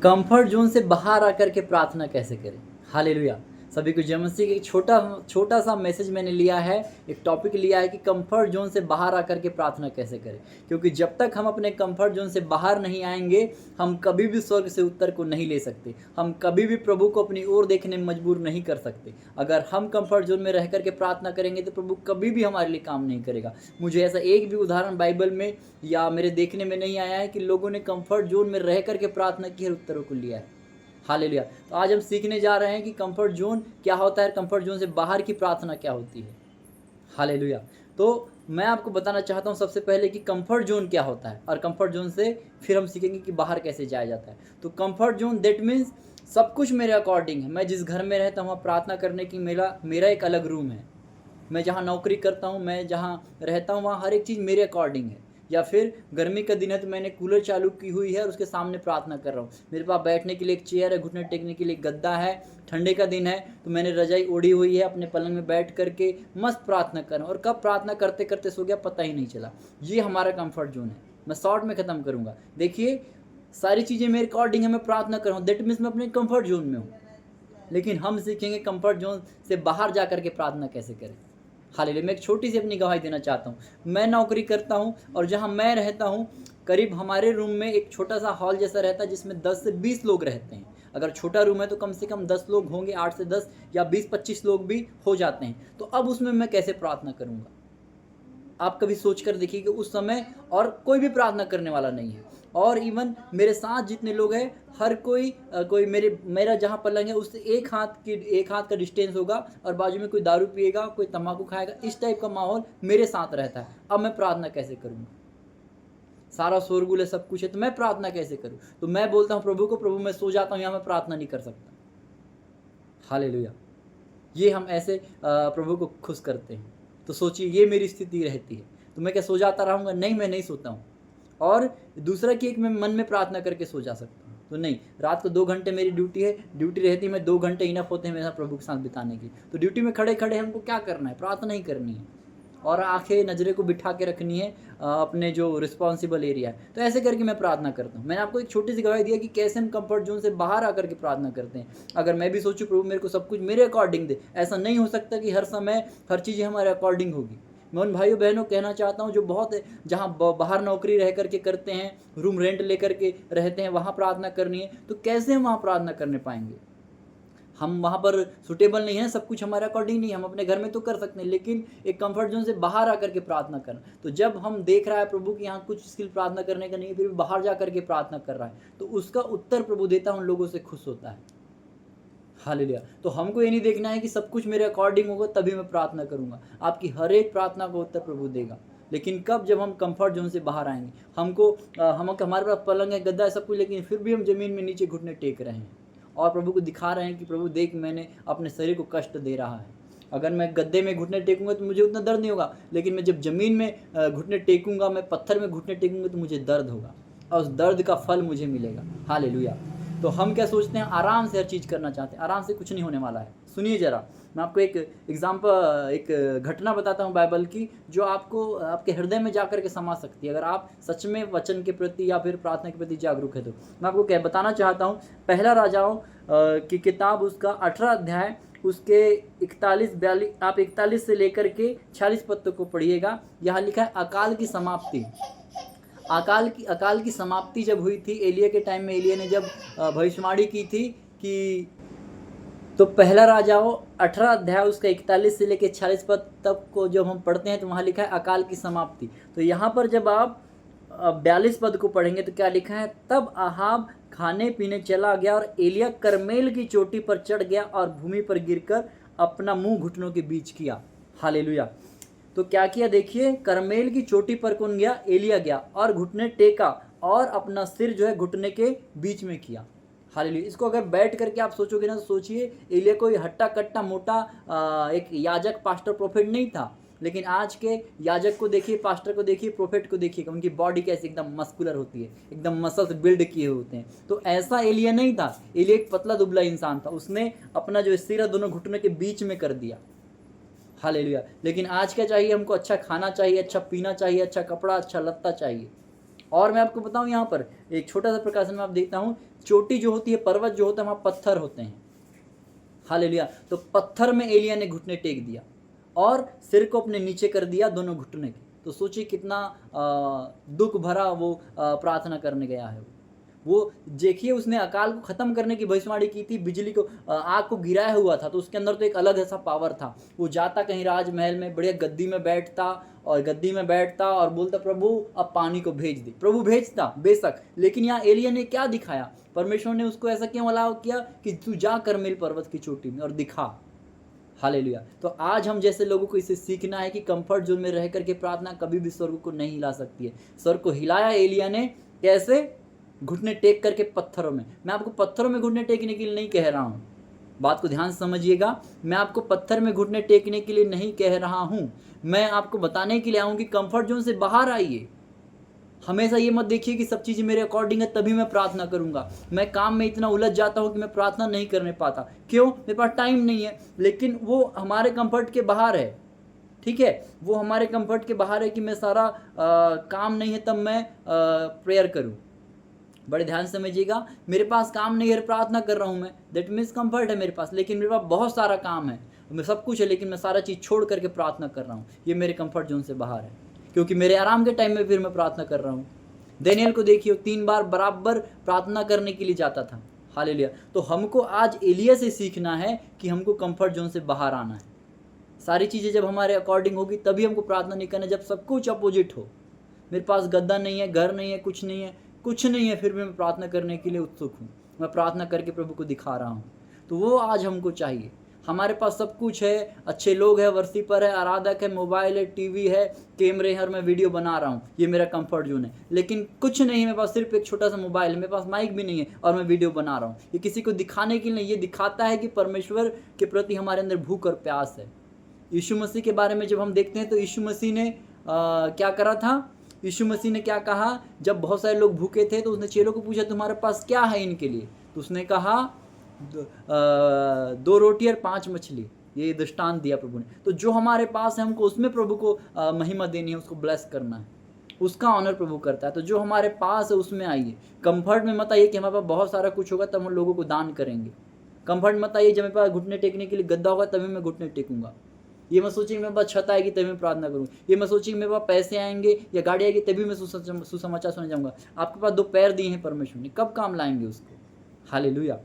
Comfort zone से बाहर आकर के प्रार्थना कैसे करें। हालेलुया। सभी को जय मसीह की। एक छोटा छोटा सा मैसेज मैंने लिया है, एक टॉपिक लिया है कि कंफर्ट जोन से बाहर आकर के प्रार्थना कैसे करें। क्योंकि जब तक हम अपने कंफर्ट जोन से बाहर नहीं आएंगे, हम कभी भी स्वर्ग से उत्तर को नहीं ले सकते, हम कभी भी प्रभु को अपनी ओर देखने में मजबूर नहीं कर सकते। अगर हम कंफर्ट जोन में रह करके प्रार्थना करेंगे तो प्रभु कभी भी हमारे लिए काम नहीं करेगा। मुझे ऐसा एक भी उदाहरण बाइबल में या मेरे देखने में नहीं आया है कि लोगों ने कंफर्ट जोन में रह करके प्रार्थना की और उत्तरों को लिया है। हालेलुया। तो आज हम सीखने जा रहे हैं कि कंफर्ट जोन क्या होता है, कंफर्ट जोन से बाहर की प्रार्थना क्या होती है। हालेलुया। तो मैं आपको बताना चाहता हूं सबसे पहले कि कंफर्ट जोन क्या होता है, और कंफर्ट जोन से फिर हम सीखेंगे कि बाहर कैसे जाया जाता है। तो कंफर्ट जोन दैट मीन्स सब कुछ मेरे अकॉर्डिंग है। मैं जिस घर में रहता हूँ वहाँ प्रार्थना करने की मेरा एक अलग रूम है। मैं जहाँ नौकरी करता हूँ, मैं जहाँ रहता हूँ, वहाँ हर एक चीज़ मेरे अकॉर्डिंग है। या फिर गर्मी का दिन है तो मैंने कूलर चालू की हुई है और उसके सामने प्रार्थना कर रहा हूँ। मेरे पास बैठने के लिए एक चेयर है, घुटने टेकने के लिए एक गद्दा है। ठंडे का दिन है तो मैंने रजाई ओढ़ी हुई है, अपने पलंग में बैठ करके मस्त प्रार्थना कर रहा हूँ। और कब प्रार्थना करते करते सो गया पता ही नहीं चला। ये हमारा कंफर्ट जोन है। मैं शॉर्ट में ख़त्म करूँगा। देखिए, सारी चीज़ें मेरे अकॉर्डिंग है, मैं प्रार्थना कर रहा हूँ, दैट मीन्स मैं अपने कंफर्ट जोन में हूँ। लेकिन हम सीखेंगे कंफर्ट जोन से बाहर जा करके प्रार्थना कैसे करें। हालेलुया। मैं एक छोटी सी अपनी गवाही देना चाहता हूँ। मैं नौकरी करता हूँ और जहाँ मैं रहता हूँ, करीब हमारे रूम में एक छोटा सा हॉल जैसा रहता है जिसमें 10 से 20 लोग रहते हैं। अगर छोटा रूम है तो कम से कम 10 लोग होंगे, 8 से 10 या 20-25 लोग भी हो जाते हैं। तो अब उसमें मैं कैसे प्रार्थना करूँगा। आप कभी सोच कर देखिए कि उस समय और कोई भी प्रार्थना करने वाला नहीं है, और इवन मेरे साथ जितने लोग हैं हर कोई मेरा जहाँ पलंग है उससे एक हाथ का डिस्टेंस होगा, और बाजू में कोई दारू पिएगा, कोई तम्बाकू खाएगा। इस टाइप का माहौल मेरे साथ रहता है। अब मैं प्रार्थना कैसे करूँगा। सारा शोरगुल है, सब कुछ है, तो मैं प्रार्थना कैसे करूँ। तो मैं बोलता हूँ प्रभु को, प्रभु मैं सो जाता हूँ, यहाँ मैं प्रार्थना नहीं कर सकता। हालेलुया। ये हम ऐसे प्रभु को खुश करते हैं। तो सोचिए, ये मेरी स्थिति रहती है। तो मैं क्या सो जाता रहूँगा? नहीं, मैं नहीं सोता हूँ। और दूसरा कि एक मैं मन में प्रार्थना करके सो जा सकता हूँ, तो नहीं। रात को 2 घंटे मेरी ड्यूटी है, ड्यूटी रहती है, मैं 2 घंटे इनफ होते हैं मेरे साथ प्रभु के साथ बिताने की। तो ड्यूटी में खड़े खड़े हमको क्या करना है? प्रार्थना ही करनी है, और आंखें नज़रें को बिठा के रखनी है अपने जो रिस्पॉन्सिबल एरिया है। तो ऐसे करके मैं प्रार्थना करता हूँ। मैंने आपको एक छोटी सी गवाही दिया कि कैसे हम कंफर्ट जोन से बाहर आकर के प्रार्थना करते हैं। अगर मैं भी सोचूं प्रभु मेरे को सब कुछ मेरे अकॉर्डिंग दे, ऐसा नहीं हो सकता कि हर समय हर चीज़ें हमारे अकॉर्डिंग होगी। मैं उन भाइयों बहनों कहना चाहता हूँ जो बहुत जहाँ बाहर नौकरी रह करके करते हैं, रूम रेंट लेकर के रहते हैं, वहाँ प्रार्थना करनी है तो कैसे हम वहाँ प्रार्थना करने पाएंगे। हम वहाँ पर सुटेबल नहीं है, सब कुछ हमारे अकॉर्डिंग नहीं है। हम अपने घर में तो कर सकते हैं, लेकिन एक कंफर्ट जोन से बाहर आकर के प्रार्थना करना। तो जब हम देख रहा है प्रभु की यहाँ कुछ स्किल प्रार्थना करने का नहीं है, फिर भी बाहर जा करके प्रार्थना कर रहा है, तो उसका उत्तर प्रभु देता है, उन लोगों से खुश होता है। हालेलुया। तो हमको ये नहीं देखना है कि सब कुछ मेरे अकॉर्डिंग होगा तभी मैं प्रार्थना करूंगा। आपकी हर एक प्रार्थना को उत्तर प्रभु देगा। लेकिन कब? जब हम कंफर्ट जोन से बाहर आएंगे। हमारे पास पलंग है, गद्दा है, सब कुछ, लेकिन फिर भी हम जमीन में नीचे घुटने टेक रहे हैं और प्रभु को दिखा रहे हैं कि प्रभु देख, मैंने अपने शरीर को कष्ट दे रहा है। अगर मैं गद्दे में घुटने टेकूंगा तो मुझे उतना दर्द नहीं होगा, लेकिन मैं जब ज़मीन में घुटने टेकूंगा, मैं पत्थर में घुटने टेकूंगा तो मुझे दर्द होगा, और उस दर्द का फल मुझे मिलेगा। हालेलुया। तो हम क्या सोचते हैं? आराम से हर चीज़ करना चाहते हैं। आराम से कुछ नहीं होने वाला है। सुनिए ज़रा, मैं आपको एक घटना बताता हूँ बाइबल की, जो आपको आपके हृदय में जाकर के समा सकती है, अगर आप सच में वचन के प्रति या फिर प्रार्थना के प्रति जागरूक है तो। मैं आपको क्या बताना चाहता हूँ। पहला राजाओं की किताब, उसका 18 अध्याय, उसके 41-42, आप 41 से लेकर के 46 पद तक को पढ़िएगा। यहाँ लिखा है अकाल की समाप्ति। अकाल की समाप्ति जब हुई थी एलिया के टाइम में, एलिया ने जब भविष्यवाणी की थी कि, तो पहला राजाओं 18 अध्याय उसका 41 से लेकर 46 पद तक को जब हम पढ़ते हैं तो वहाँ लिखा है अकाल की समाप्ति। तो यहाँ पर जब आप 42 पद को पढ़ेंगे तो क्या लिखा है? तब आहाब खाने पीने चला गया और एलिया करमेल की चोटी पर चढ़ गया और भूमि पर गिरकर अपना मुंह घुटनों के बीच किया। हालेलुया। तो क्या किया? देखिए, करमेल की चोटी पर कौन गया? एलिया गया, और घुटने टेका और अपना सिर जो है घुटने के बीच में किया। हालेलुया। इसको अगर बैठ करके आप सोचोगे ना तो सोचिए, एलिया कोई हट्टा कट्टा मोटा एक याजक, पास्टर, प्रोफेट नहीं था। लेकिन आज के याजक को देखिए, पास्टर को देखिए, प्रोफेट को देखिए, उनकी बॉडी कैसी एकदम मस्कुलर होती है, एकदम मसल्स बिल्ड किए होते हैं। तो ऐसा एलिया नहीं था। एलिया एक पतला दुबला इंसान था। उसने अपना जो सिर है दोनों घुटने के बीच में कर दिया। हालेलुया। लेकिन आज क्या चाहिए हमको? अच्छा खाना चाहिए, अच्छा पीना चाहिए, अच्छा कपड़ा, अच्छा लत्ता चाहिए। और मैं आपको बताऊं, यहाँ पर एक छोटा सा प्रकाशन में आप देखता हूँ, चोटी जो होती है, पर्वत जो होता है, वहाँ पत्थर होते हैं। हालेलुया। तो पत्थर में एलिया ने घुटने टेक दिया और सिर को अपने नीचे कर दिया, दोनों घुटने के। तो सोचिए कितना दुख भरा वो प्रार्थना करने गया है। वो देखिए, उसने अकाल को खत्म करने की भविष्यवाणी की थी, बिजली को आग को गिराया हुआ था, तो उसके अंदर तो एक अलग ऐसा पावर था। वो जाता कहीं राजमहल में, बढ़िया गद्दी में बैठता और बोलता, प्रभु अब पानी को भेज दे। प्रभु भेजता बेशक, लेकिन यहाँ एलिया ने क्या दिखाया? परमेश्वर ने उसको ऐसा क्यों अलाउ किया कि तू जा करमेल पर्वत की चोटी में और दिखा। हालेलुया। तो आज हम जैसे लोगों को इसे सीखना है कि कंफर्ट जोन में रह करके प्रार्थना कभी भी स्वर्ग को नहीं हिला सकती है। स्वर्ग को हिलाया एलिया ने, कैसे? घुटने टेक करके पत्थरों में। मैं आपको पत्थरों में घुटने टेकने के लिए नहीं कह रहा हूँ, बात को ध्यान से समझिएगा। मैं आपको पत्थर में घुटने टेकने के लिए नहीं कह रहा हूँ, मैं आपको बताने के लिए आऊँ कि कंफर्ट जोन से बाहर आइए। हमेशा ये मत देखिए कि सब चीज़ें मेरे अकॉर्डिंग है तभी मैं प्रार्थना करूंगा। मैं काम में इतना उलझ जाता हूँ कि मैं प्रार्थना नहीं करने पाता। क्यों? मेरे पास टाइम नहीं है। लेकिन वो हमारे कंफर्ट के बाहर है, ठीक है? वो हमारे कंफर्ट के बाहर है कि मैं सारा काम नहीं है तब मैं प्रेयर करूँ। बड़े ध्यान से समझिएगा, मेरे पास काम नहीं है, प्रार्थना कर रहा हूँ मैं, दैट मीन्स कंफर्ट है मेरे पास। लेकिन मेरे पास बहुत सारा काम है, मैं सब कुछ है, लेकिन मैं सारा चीज़ छोड़ करके प्रार्थना कर रहा हूँ, ये मेरे कंफर्ट जोन से बाहर है। क्योंकि मेरे आराम के टाइम में फिर मैं प्रार्थना कर रहा हूँ। दानियेल को देखिए, 3 बार बराबर प्रार्थना करने के लिए जाता था। हालेलुया। तो हमको आज एलिया से सीखना है कि हमको कंफर्ट जोन से बाहर आना है। सारी चीज़ें जब हमारे अकॉर्डिंग होगी तभी हमको प्रार्थना नहीं करना, जब सब कुछ अपोजिट हो। मेरे पास गद्दा नहीं है, घर नहीं है, कुछ नहीं है, फिर भी मैं प्रार्थना करने के लिए उत्सुक हूँ। मैं प्रार्थना करके प्रभु को दिखा रहा हूँ। तो वो आज हमको चाहिए। हमारे पास सब कुछ है, अच्छे लोग हैं, वर्शिपर है, आराधक है, मोबाइल है, टीवी है, कैमरे हैं और मैं वीडियो बना रहा हूँ, ये मेरा कंफर्ट जोन है। लेकिन कुछ नहीं है मेरे पास, सिर्फ एक छोटा सा मोबाइल है, मेरे पास माइक भी नहीं है और मैं वीडियो बना रहा हूँ। ये किसी को दिखाने के लिए नहीं, ये दिखाता है कि परमेश्वर के प्रति हमारे अंदर भूख और प्यास है। यीशु मसीह के बारे में जब हम देखते हैं तो यीशु मसीह ने क्या करा था? यीशु मसीह ने क्या कहा? जब बहुत सारे लोग भूखे थे तो उसने चेलों को पूछा, तुम्हारे पास क्या है इनके लिए? तो उसने कहा 2 रोटी और 5 मछली। ये दृष्टांत दिया प्रभु ने। तो जो हमारे पास है हमको उसमें प्रभु को महिमा देनी है, उसको ब्लेस करना है, उसका ऑनर प्रभु करता है। तो जो हमारे पास है उसमें आइए। कंफर्ट में मत आइए कि हमारे पास बहुत सारा कुछ होगा तब हम लोगों को दान करेंगे। कंफर्ट मत आइए जब मेरे पास घुटने टेकने के लिए गद्दा होगा तभी मैं घुटने टेकूंगा। ये मत सोचिए मेरे पास छत आएगी तभी मैं प्रार्थना करूँ। ये मत सोचिए मेरे पास पैसे आएंगे या गाड़ी आएगी तभी मैं सुसमाचार सुनने जाऊँगा। आपके पास 2 पैर दिए हैं परमेश्वर ने, कब काम लाएंगे उसको? Hallelujah,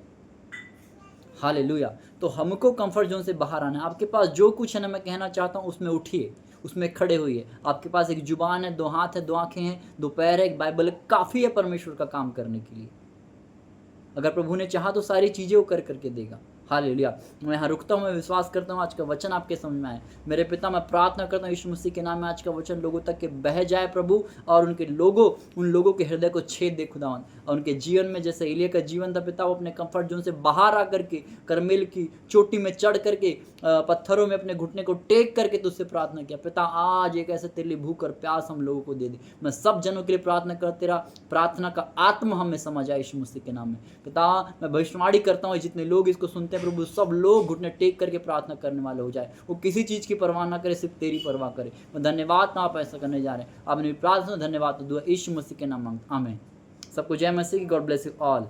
hallelujah. तो हमको कंफर्ट जोन से बाहर आना है। आपके पास जो कुछ है ना, मैं कहना चाहता हूँ उसमें उठिए, उसमें खड़े होइए। आपके पास एक जुबान है, 2 हाथ है, 2 आँखें हैं, 2 पैर है, एक बाइबल है, काफ़ी है परमेश्वर का काम करने के लिए। अगर प्रभु ने चाहा तो सारी चीज़ें वो कर करके देगा। हालेलुया। मैं यहाँ रुकता हूँ। मैं विश्वास करता हूँ आज का वचन आपके समझ में आए। मेरे पिता, मैं प्रार्थना करता हूँ यीशु मसीह के नाम में आज का वचन लोगों तक के बह जाए प्रभु, और उन लोगों के हृदय को छेद दे खुदावन, और उनके जीवन में जैसे एलिया का जीवन था पिता, वो अपने कंफर्ट जोन से बाहर आकर के करमेल की चोटी में चढ़ करके पत्थरों में अपने घुटने को टेक करके तुझसे प्रार्थना किया पिता। आज एक ऐसे तेरे लिए भूख और प्यास हम लोगों को दे दे। मैं सब जनों के लिए प्रार्थना कर, तेरा प्रार्थना का आत्मा हमें समझ आए यीशु मसीह के नाम में पिता। मैं भविष्यवाणी करता हूँ जितने लोग इसको सुनते हैं प्रभु, सब लोग घुटने टेक करके प्रार्थना करने वाले हो जाए। वो किसी चीज़ की परवाह ना करे, सिर्फ तेरी परवाह करे। मैं धन्यवाद ना आप ऐसा करने जा रहे हैं। आपने प्रार्थना धन्यवाद तो दुआ यीशु मसीह के नाम मांगता, आमीन। सबको जय मसीह की। God bless you all.